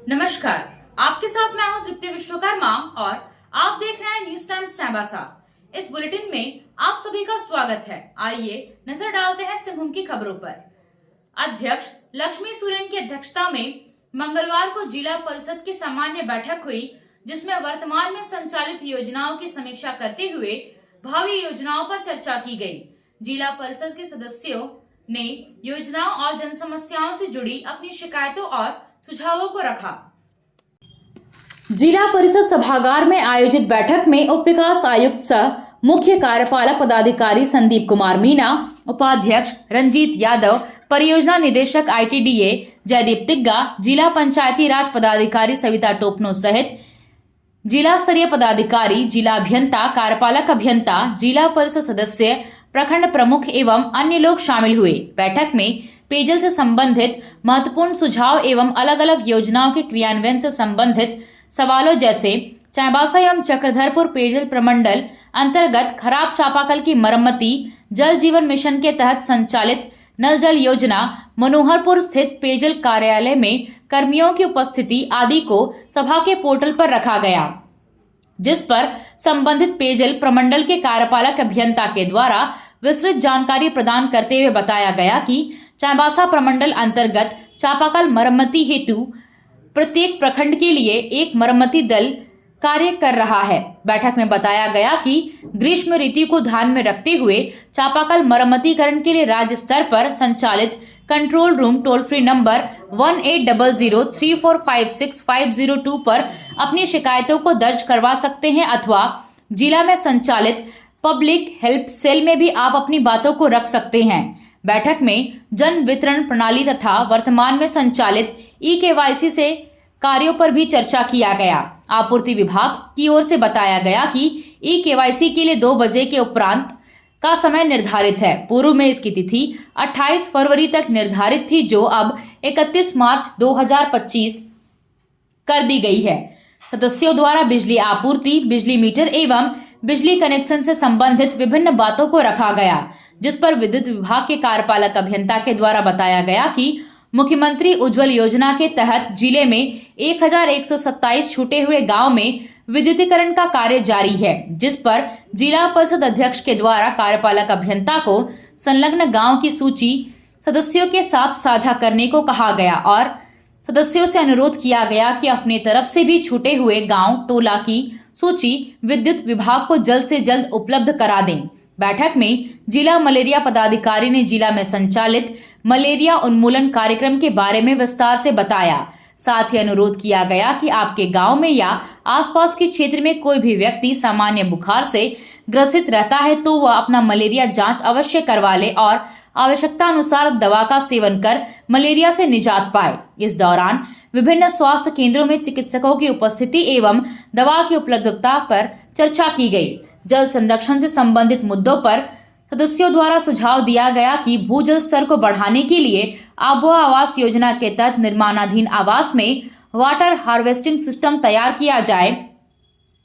नमस्कार, आपके साथ मैं हूं तृप्ति विश्वकर्मा और आप देख रहे हैं न्यूज टाइम्स चाईबासा। इस बुलेटिन में आप सभी का स्वागत है। आइए नजर डालते हैं सिंहभूम की खबरों पर। अध्यक्ष लक्ष्मी सोरेन की अध्यक्षता में मंगलवार को जिला परिषद की सामान्य बैठक हुई, जिसमें वर्तमान में संचालित योजनाओं की समीक्षा करते हुए भावी योजनाओं पर चर्चा की गई। जिला परिषद के सदस्यों ने योजनाओं और जन समस्याओं से जुड़ी अपनी शिकायतों और सुझावों को रखा। जिला परिषद सभागार में आयोजित बैठक में उप विकास आयुक्त सह मुख्य कार्यपालक पदाधिकारी संदीप कुमार मीणा, उपाध्यक्ष रंजीत यादव, परियोजना निदेशक ITDA जयदीप तिग्गा, जिला पंचायती राज पदाधिकारी सविता टोपनो सहित जिला स्तरीय पदाधिकारी, जिला अभियंता, कार्यपालक अभियंता, जिला परिषद सदस्य, प्रखंड प्रमुख एवं अन्य लोग शामिल हुए। बैठक में पेयजल से संबंधित महत्वपूर्ण सुझाव एवं अलग अलग योजनाओं के क्रियान्वयन से संबंधित सवालों जैसे चाईबासा एवं चक्रधरपुर पेयजल प्रमंडल अंतर्गत खराब चापाकल की मरम्मती, जल जीवन मिशन के तहत संचालित नल जल योजना, मनोहरपुर स्थित पेयजल कार्यालय में कर्मियों की उपस्थिति आदि को सभा के पोर्टल पर रखा गया, जिस पर संबंधित पेयजल प्रमंडल के कार्यपालक अभियंता के द्वारा विस्तृत जानकारी प्रदान करते हुए बताया गया कि चाईबासा प्रमंडल अंतर्गत चापाकल मरम्मती हेतु प्रत्येक प्रखंड के लिए एक मरम्मती दल कार्य कर रहा है। बैठक में बताया गया कि ग्रीष्म ऋतु को ध्यान में रखते हुए चापाकल मरम्मतीकरण के लिए राज्य स्तर पर संचालित control room toll free number 180034565502 पर अपनी शिकायतों को दर्ज करवा सकते हैं अथवा जिला में संचालित पब्लिक हेल्प सेल में भी आप अपनी बातों को रख सकते हैं। बैठक में जन वितरण प्रणाली तथा वर्तमान में संचालित eKYC से कार्यों पर भी चर्चा किया गया। आपूर्ति विभाग की ओर से बताया गया कि eKYC के लिए 2 बजे के उपरांत का समय निर्धारित है। पूर्व में इसकी तिथि 28 फरवरी तक निर्धारित थी, जो अब 31 मार्च 2025 कर दी गई है। सदस्यों द्वारा बिजली आपूर्ति, बिजली मीटर एवं बिजली कनेक्शन से संबंधित विभिन्न बातों को रखा गया, जिस पर विद्युत विभाग के कार्यपालक अभियंता के द्वारा बताया गया कि मुख्यमंत्री उज्ज्वल योजना के तहत जिले में 1127 छूटे हुए गांव में विद्युतीकरण का कार्य जारी है, जिस पर जिला परिषद अध्यक्ष के द्वारा कार्यपालक अभियंता को संलग्न गांव की सूची सदस्यों के साथ साझा करने को कहा गया और सदस्यों से अनुरोध किया गया कि अपने तरफ से भी छूटे हुए गांव टोला की सूची विद्युत विभाग को जल्द से जल्द उपलब्ध करा दें। बैठक में जिला मलेरिया पदाधिकारी ने जिला में संचालित मलेरिया उन्मूलन कार्यक्रम के बारे में विस्तार से बताया। साथ ही अनुरोध किया गया कि आपके गांव में या आसपास के क्षेत्र में कोई भी व्यक्ति सामान्य बुखार से ग्रसित रहता है तो वह अपना मलेरिया जांच अवश्य करवा ले और आवश्यकता अनुसार दवा का सेवन कर मलेरिया से निजात पाए। इस दौरान विभिन्न स्वास्थ्य केंद्रों में चिकित्सकों की उपस्थिति एवं दवा की उपलब्धता पर चर्चा की गई। जल संरक्षण से संबंधित मुद्दों पर सदस्यों द्वारा सुझाव दिया गया कि भूजल स्तर को बढ़ाने के लिए आबोह आवास योजना के तहत निर्माणाधीन आवास में वाटर हार्वेस्टिंग सिस्टम तैयार किया जाए,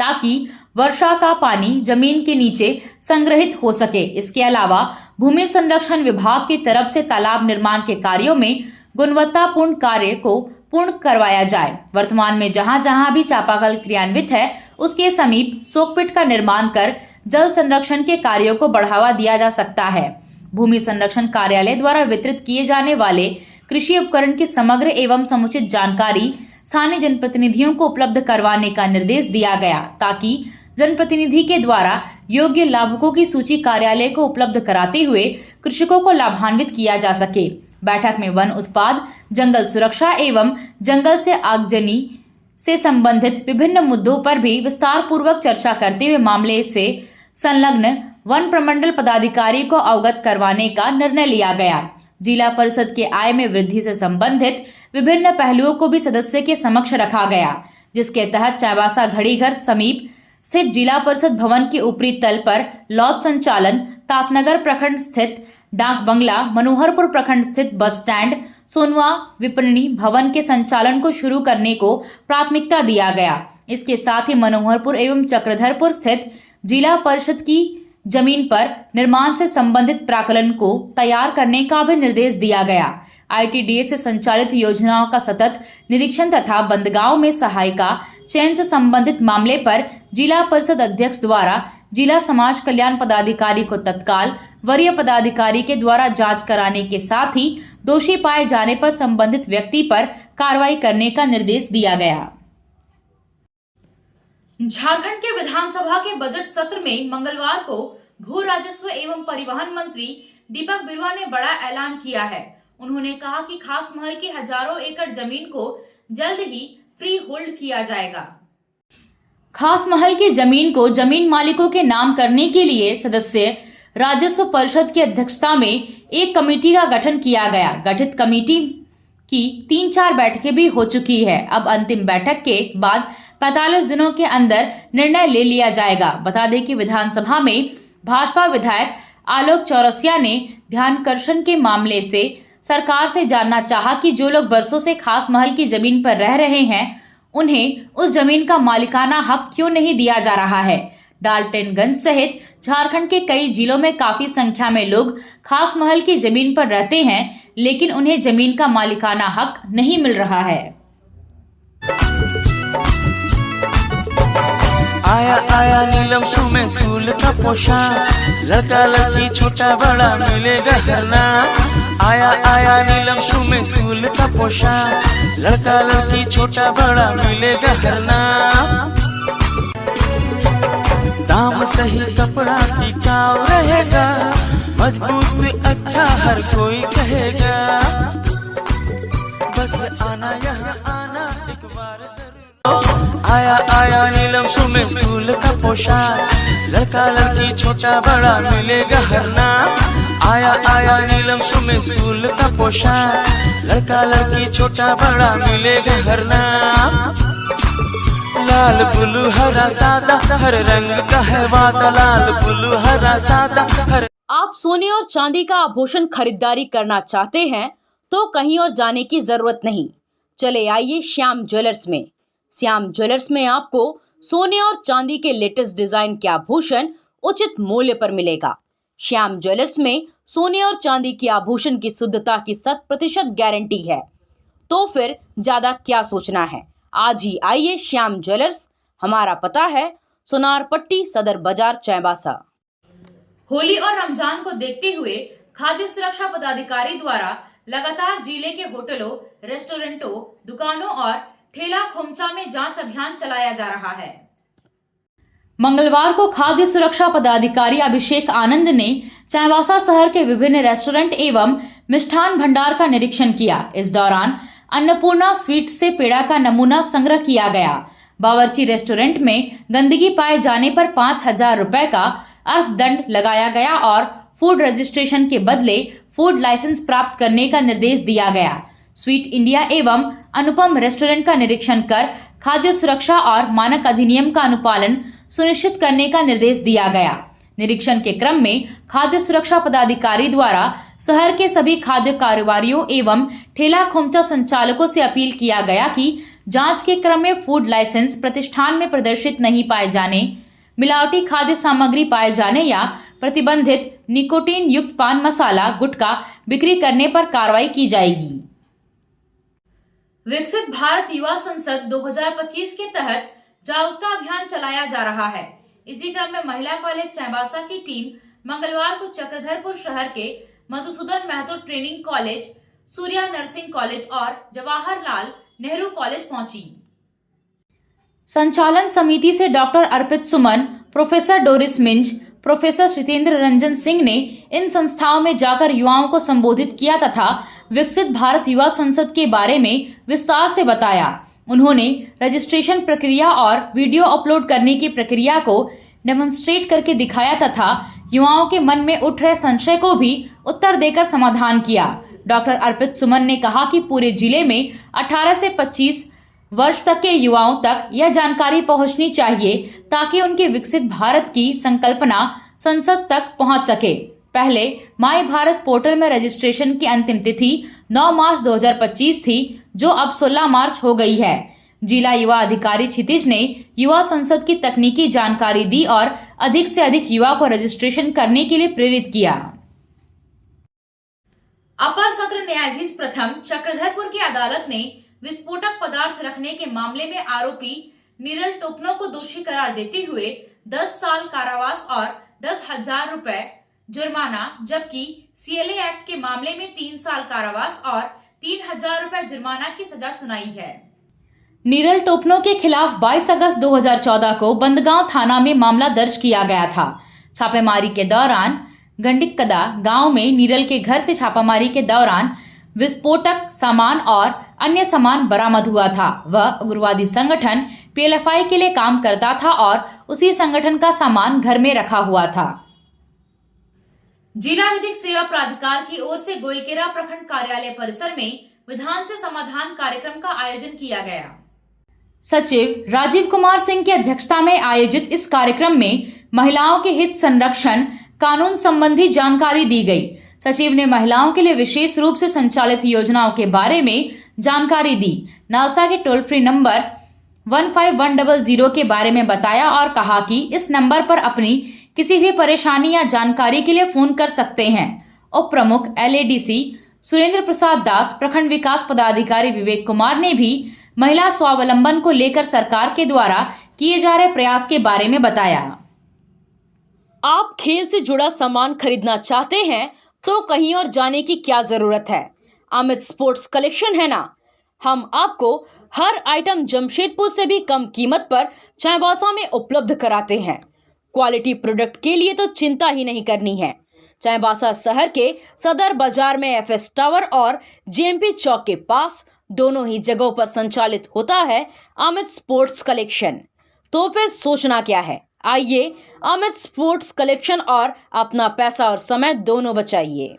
ताकि वर्षा का पानी जमीन के नीचे संग्रहित हो सके। इसके अलावा भूमि संरक्षण विभाग की तरफ से तालाब निर्माण के कार्यों में गुणवत्तापूर्ण कार्य को पूर्ण करवाया जाए। वर्तमान में जहां जहां भी चापाकल क्रियान्वित है, उसके समीप सोकपिट का निर्माण कर जल संरक्षण के कार्यों को बढ़ावा दिया जा सकता है। भूमि संरक्षण कार्यालय द्वारा वितरित किए जाने वाले कृषि उपकरण की समग्र एवं समुचित जानकारी स्थानीय जनप्रतिनिधियों को उपलब्ध करवाने का निर्देश दिया गया, ताकि जनप्रतिनिधि के द्वारा योग्य लाभुकों की सूची कार्यालय को उपलब्ध कराते हुए कृषकों को लाभान्वित किया जा सके। बैठक में वन उत्पाद, जंगल सुरक्षा एवं जंगल से आगजनी से संबंधित विभिन्न मुद्दों पर भी विस्तार पूर्वक चर्चा करते हुए मामले से संलग्न वन प्रमंडल पदाधिकारी को अवगत करवाने का निर्णय लिया गया। जिला परिषद के आय में वृद्धि से संबंधित विभिन्न पहलुओं को भी सदस्य के समक्ष रखा गया, जिसके तहत चाईबासा घड़ीघर समीप स्थित जिला परिषद भवन के ऊपरी तल पर लॉज संचालन, तातनगर प्रखंड स्थित डाक बंगला, मनोहरपुर प्रखंड स्थित बस स्टैंड, सोनवा विपणनी भवन के संचालन को शुरू करने को प्राथमिकता दिया गया। इसके साथ ही मनोहरपुर एवं चक्रधरपुर स्थित जिला परिषद की जमीन पर निर्माण से संबंधित प्राकलन को तैयार करने का भी निर्देश दिया गया। ITDA से संचालित योजनाओं का सतत निरीक्षण तथा बंदगांव में सहायिका चयन से संबंधित मामले पर जिला परिषद अध्यक्ष द्वारा जिला समाज कल्याण पदाधिकारी को तत्काल वरीय पदाधिकारी के द्वारा जांच कराने के साथ ही दोषी पाए जाने पर संबंधित व्यक्ति पर कार्रवाई करने का निर्देश दिया गया। झारखंड के विधानसभा के बजट सत्र में मंगलवार को भू राजस्व एवं परिवहन मंत्री दीपक बिरुवा ने बड़ा ऐलान किया है। उन्होंने कहा कि खास महल की हजारों एकड़ जमीन को जल्द ही फ्री होल्ड किया जाएगा। खास महल की जमीन को जमीन मालिकों के नाम करने के लिए सदस्य राजस्व परिषद की अध्यक्षता में एक कमेटी का गठन किया गया। गठित कमेटी की 3-4 बैठकें भी हो चुकी है। अब अंतिम बैठक के बाद 45 दिनों के अंदर निर्णय ले लिया जाएगा। बता दें कि विधानसभा में भाजपा विधायक आलोक चौरसिया ने ध्यानाकर्षण के मामले से सरकार से जानना चाहा कि जो लोग बरसों से खास महल की जमीन पर रह रहे हैं उन्हें उस जमीन का मालिकाना हक क्यों नहीं दिया जा रहा है। डाल्टनगंज सहित झारखंड के कई जिलों में काफी संख्या में लोग खास महल की जमीन पर रहते हैं, लेकिन उन्हें जमीन का मालिकाना हक नहीं मिल रहा है। आया आया नीलम शू में स्कूल का पोशाक, लड़का लड़की छोटा बड़ा मिलेगा हरना। आया आया नीलम शू में स्कूल का पोशाक, लड़का लड़की छोटा बड़ा मिलेगा हरना। दाम सही कपड़ा टिकाऊ रहेगा, मजबूत अच्छा हर कोई कहेगा। बस आना यहाँ आना एक बार जरूर। आया आया नीलम शू में स्कूल का पोशाक, लड़का लड़की छोटा बड़ा मिलेगा हरना। आया आया नीलम शू में स्कूल का पोशाक, लड़का लड़की छोटा बड़ा मिलेगा हरना। लाल ब्लू हरा सादा हर रंग का है वादा, लाल ब्लू हरा सादा हर। आप सोने और चांदी का आभूषण खरीदारी करना चाहते हैं तो कहीं और जाने की जरूरत नहीं। चले आइए श्याम ज्वेलर्स में। श्याम ज्वेलर्स में आपको सोने और चांदी के लेटेस्ट डिजाइन के आभूषण उचित मूल्य पर मिलेगा। श्याम ज्वेलर्स में सोने और चांदी के आभूषण की शुद्धता की 100% गारंटी है। तो फिर ज्यादा क्या सोचना है, आज ही आइए श्याम ज्वेलर्स। हमारा पता है सोनारपट्टी सदर बाजार चाईबासा। होली और रमजान को देखते हुए खाद्य सुरक्षा पदाधिकारी द्वारा लगातार जिले के होटलों, रेस्टोरेंटों, दुकानों और ठेला खोमचा में जांच अभियान चलाया जा रहा है। मंगलवार को खाद्य सुरक्षा पदाधिकारी अभिषेक आनंद ने चाईबासा शहर के विभिन्न रेस्टोरेंट एवं मिष्ठान भंडार का निरीक्षण किया। इस दौरान अन्नपूर्णा स्वीट से पेड़ा का नमूना संग्रह किया गया। बावर्ची रेस्टोरेंट में गंदगी पाए जाने पर 5,000 रुपए का अर्थदंड लगाया गया और फूड रजिस्ट्रेशन के बदले फूड लाइसेंस प्राप्त करने का निर्देश दिया गया। स्वीट इंडिया एवं अनुपम रेस्टोरेंट का निरीक्षण कर खाद्य सुरक्षा और मानक अधिनियम का अनुपालन सुनिश्चित करने का निर्देश दिया गया। निरीक्षण के क्रम में खाद्य सुरक्षा पदाधिकारी द्वारा शहर के सभी खाद्य कारोबारियों एवं ठेला खोमचा संचालकों से अपील किया गया कि जांच के क्रम में फूड लाइसेंस प्रतिष्ठान में प्रदर्शित नहीं पाए जाने, मिलावटी खाद्य सामग्री पाए जाने या प्रतिबंधित निकोटीन युक्त पान मसाला गुटखा बिक्री करने पर कार्रवाई की जाएगी। विकसित भारत युवा संसद 2025 के तहत जागरूकता अभियान चलाया जा रहा है। इसी क्रम में महिला कॉलेज चाईबासा की टीम मंगलवार को चक्रधरपुर शहर के Madhusudan Mahato training college, Surya nursing college और जवाहरलाल नेहरू कॉलेज पहुंची। संचालन समिति से doctor Arpit Suman, professor Doris Minz, professor Shritendra Ranjan Singh ने इन संस्थाओं में जाकर युवाओं को संबोधित किया तथा विकसित भारत युवा संसद के बारे में विस्तार से बताया। उन्होंने रजिस्ट्रेशन प्रक्रिया और वीडियो अपलोड करने की प्रक्रिया को डेमोन्स्ट्रेट करके दिखाया तथा युवाओं के मन में उठ रहे संशय को भी उत्तर देकर समाधान किया। डॉक्टर अर्पित सुमन ने कहा कि पूरे जिले में 18 से 25 वर्ष तक के युवाओं तक यह जानकारी पहुंचनी चाहिए ताकि उनके विकसित भारत की संकल्पना संसद तक पहुंच सके। पहले माई भारत पोर्टल में रजिस्ट्रेशन की अंतिम तिथि 9 मार्च 2025 थी, जो अब 16 मार्च हो गई है। जिला युवा अधिकारी क्षितिज ने युवा संसद की तकनीकी जानकारी दी और अधिक से अधिक युवा को रजिस्ट्रेशन करने के लिए प्रेरित किया। अपर सत्र न्यायाधीश प्रथम चक्रधरपुर की अदालत ने विस्फोटक पदार्थ रखने के मामले में आरोपी नीरल टोपनो को दोषी करार देते हुए 10 साल कारावास और 10,000 रुपए जुर्माना, जबकि सीएलए एक्ट के मामले में 3 साल कारावास और 3,000 रुपए जुर्माना की सजा सुनाई है। नीरल टोपनो के खिलाफ 22 अगस्त 2014 को बंदगांव थाना में मामला दर्ज किया गया था। छापेमारी के दौरान गंडिकदा गांव में नीरल के घर से छापामारी के दौरान विस्फोटक सामान और अन्य सामान बरामद हुआ था। वह उग्रवादी संगठन पीएलएफआई के लिए काम करता था और उसी संगठन का सामान घर में रखा हुआ था। जिला विधिक सेवा प्राधिकार की ओर से गोइलकेरा प्रखंड कार्यालय परिसर में विधान से समाधान कार्यक्रम का आयोजन किया गया। सचिव राजीव कुमार सिंह की अध्यक्षता में आयोजित इस कार्यक्रम में महिलाओं के हित संरक्षण कानून संबंधी जानकारी दी गई। सचिव ने महिलाओं के लिए विशेष रूप से संचालित योजनाओं के बारे में जानकारी दी। नालसा के टोल फ्री नंबर 15100 के बारे में बताया और कहा कि इस नंबर पर अपनी किसी भी परेशानी या जानकारी के लिए फोन कर सकते हैं। उप प्रमुख LADC सुरेंद्र प्रसाद दास, प्रखंड विकास पदाधिकारी विवेक कुमार ने भी महिला स्वावलंबन को लेकर सरकार के द्वारा किए जा रहे प्रयास के बारे में बताया। आप खेल से जुड़ा सामान खरीदना चाहते हैं तो कहीं और जाने की क्या जरूरत है। अमित स्पोर्ट्स कलेक्शन है ना। हम आपको हर आइटम जमशेदपुर से भी कम कीमत पर चाईबासा में उपलब्ध कराते हैं। क्वालिटी प्रोडक्ट के लिए तो चिंता ही नहीं करनी है। चाईबासा शहर के सदर बाजार में FS टावर और JMP चौक के पास दोनों ही जगहों पर संचालित होता है अमित स्पोर्ट्स कलेक्शन। तो फिर सोचना क्या है, आइए अमित स्पोर्ट्स कलेक्शन और अपना पैसा और समय दोनों बचाइए।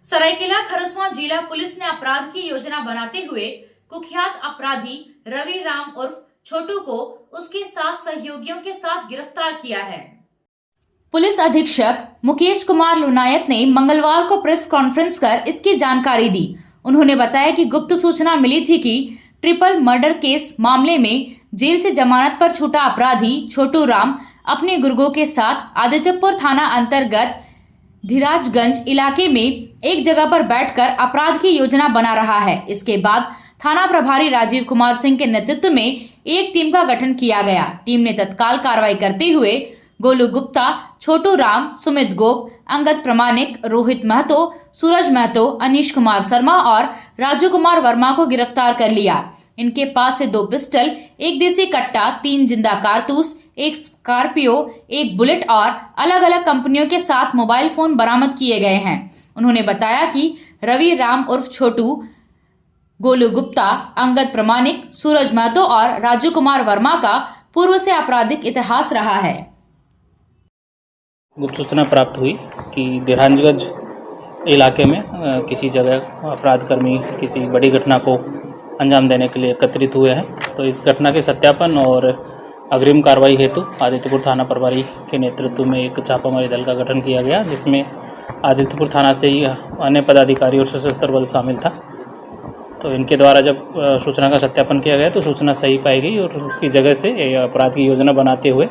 सरायकेला खरसवां जिला पुलिस ने अपराध की योजना बनाते हुए कुख्यात अपराधी रवि राम उर्फ छोटू को उसके 7 सहयोगियों के साथ गिरफ्तार किया है। पुलिस अधीक्षक मुकेश कुमार लुनायत ने मंगलवार को प्रेस कॉन्फ्रेंस कर इसकी जानकारी दी। उन्होंने बताया कि गुप्त सूचना मिली थी कि ट्रिपल मर्डर केस मामले में जेल से जमानत पर छूटा अपराधी छोटू राम अपने गुर्गों के साथ आदित्यपुर थाना अंतर्गत धीराजगंज इलाके में एक जगह पर बैठकर अपराध की योजना बना रहा है। इसके बाद थाना प्रभारी राजीव कुमार सिंह के नेतृत्व में एक टीम का गठन किया गया। टीम ने तत्काल कार्रवाई करते हुए गोलू गुप्ता, छोटू राम, सुमित गोप, अंगद प्रमाणिक, रोहित महतो, सूरज महतो, अनीश कुमार शर्मा और राजू कुमार वर्मा को गिरफ्तार कर लिया। इनके पास से 2 पिस्टल, 1 देसी कट्टा, 3 जिंदा कारतूस, 1 स्कॉर्पियो, 1 बुलेट और अलग अलग कंपनियों के 7 मोबाइल फोन बरामद किए गए हैं। उन्होंने बताया कि रवि राम उर्फ छोटू, गोलू गुप्ता, अंगद प्रमाणिक, सूरज महतो और राजू कुमार वर्मा का पूर्व से आपराधिक इतिहास रहा है। गुप्त सूचना प्राप्त हुई कि धीराजगंज इलाके में किसी जगह अपराधकर्मी किसी बड़ी घटना को अंजाम देने के लिए एकत्रित हुए हैं। तो इस घटना के सत्यापन और अग्रिम कार्रवाई हेतु आदित्यपुर थाना प्रभारी के नेतृत्व में एक छापामारी दल का गठन किया गया, जिसमें आदित्यपुर थाना से ही अन्य पदाधिकारी और सशस्त्र बल शामिल था। तो इनके द्वारा जब सूचना का सत्यापन किया गया तो सूचना सही पाई गई और उसकी जगह से अपराध की योजना बनाते हुए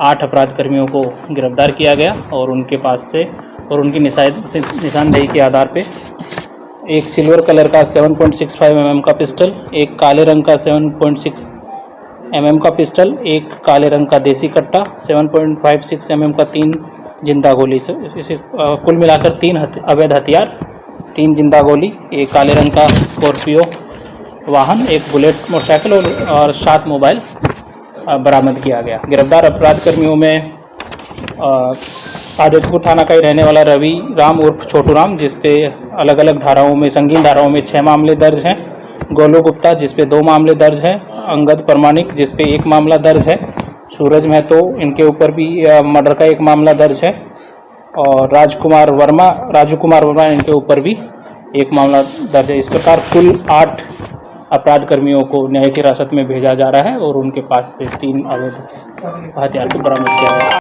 8 अपराधकर्मियों को गिरफ्तार किया गया और उनके पास से और उनकी निशानदेही के आधार पे एक सिल्वर कलर का 7.65 mm का पिस्टल, एक काले रंग का 7.6 mm का पिस्टल, एक काले रंग का देसी कट्टा, 7.56 mm का 3 जिंदा गोली से इसे कुल मिलाकर 3 अवैध हथियार, 3 जिंदा गोली, एक काले रंग का स्कॉर्पियो वाहन, एक बुलेट मोटरसाइकिल और 7 मोबाइल बरामद किया गया। गिरफ्तार अपराधकर्मियों में आदित्यपुर थाना का ही रहने वाला रवि राम उर्फ छोटू राम, जिसपे अलग अलग धाराओं में संगीन धाराओं में 6 मामले दर्ज हैं, गोलू गुप्ता जिसपे 2 मामले दर्ज हैं, अंगद प्रमाणिक जिसपे 1 मामला दर्ज है, सूरज महतो इनके ऊपर भी मर्डर का 1 मामला दर्ज है और राजू कुमार वर्मा इनके ऊपर भी 1 मामला दर्ज है। इस प्रकार कुल 8 अपराध कर्मियों को न्यायिक हिरासत में भेजा जा रहा है और उनके पास से 3 अवैध हथियार को बरामद किया गया।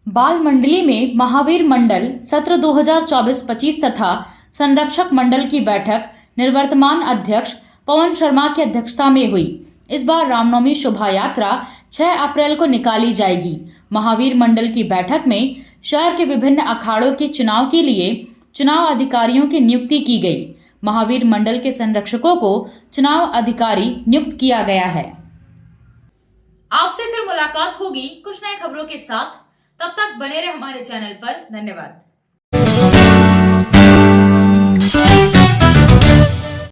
बाल मंडली में महावीर मंडल सत्र 2024-25 तथा संरक्षक मंडल की बैठक निवर्तमान अध्यक्ष पवन शर्मा की अध्यक्षता में हुई। इस बार रामनवमी शोभा यात्रा 6 अप्रैल को निकाली जाएगी। महावीर मंडल की बैठक में शहर के विभिन्न अखाड़ों के चुनाव के लिए चुनाव अधिकारियों की नियुक्ति की गई। महावीर मंडल के संरक्षकों को चुनाव अधिकारी नियुक्त किया गया है। आपसे फिर मुलाकात होगी कुछ नए खबरों के साथ। तब तक बने रहे हमारे चैनल पर। धन्यवाद।